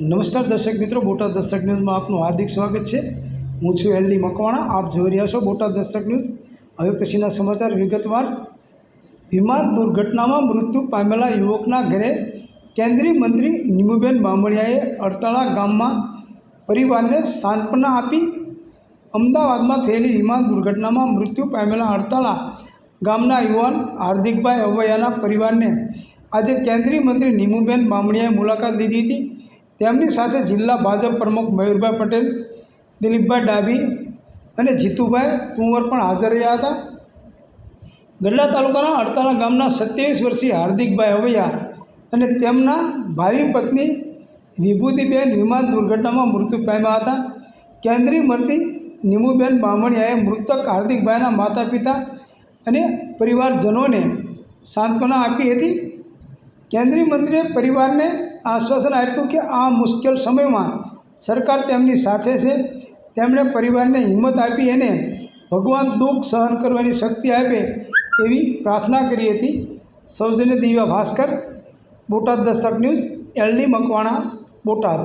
નમસ્કાર દર્શક મિત્રો, બોટાદ દસ્તક ન્યૂઝમાં આપનું હાર્દિક સ્વાગત છે। હું છું એલડી મકવાણા। આપ જોઈ રહ્યા છો બોટાદ દસ્તક ન્યૂઝ। હવે પછીના સમાચાર વિગતવાર। વિમાન દુર્ઘટનામાં મૃત્યુ પામેલા યુવકના ઘરે કેન્દ્રીય મંત્રી નીમુબેન બામણિયાએ અડતાળા ગામમાં પરિવારને સાંત્વના આપી। અમદાવાદમાં થયેલી વિમાન દુર્ઘટનામાં મૃત્યુ પામેલા અડતાળા ગામના યુવાન હાર્દિકભાઈ અવૈયાના પરિવારને આજે કેન્દ્રીય મંત્રી નીમુબેન બામણિયાએ મુલાકાત લીધી હતી। તેમની સાથે જિલ્લા ભાજપ પ્રમુખ મયુરભાઈ પટેલ, દિલીપભાઈ ડાભી અને જીતુભાઈ તુંવર પણ હાજર રહ્યા હતા। ગઢડા તાલુકાના અડતાળા ગામના 27 વર્ષીય હાર્દિકભાઈ અવૈયા અને તેમના ભાવિ પત્ની વિભૂતિબેન વિમાન દુર્ઘટનામાં મૃત્યુ પામ્યા હતા। કેન્દ્રીય મંત્રી નીમુબેન બામણિયાએ મૃતક હાર્દિકભાઈના માતા પિતા અને પરિવારજનોને સાંત્વના આપી હતી। કેન્દ્રીય મંત્રીએ પરિવારને આશ્વાસન આપ્યું કે આ મુશ્કેલ સમયમાં સરકાર તેમની સાથે છે। તેમણે પરિવારને હિંમત આપી અને ભગવાન દુઃખ સહન કરવાની શક્તિ આપે એવી પ્રાર્થના કરી હતી। સૌજન્ય દિવ્યા ભાસ્કર, બોટાદ દસ્તક ન્યૂઝ, એલડી મકવાણા, બોટાદ।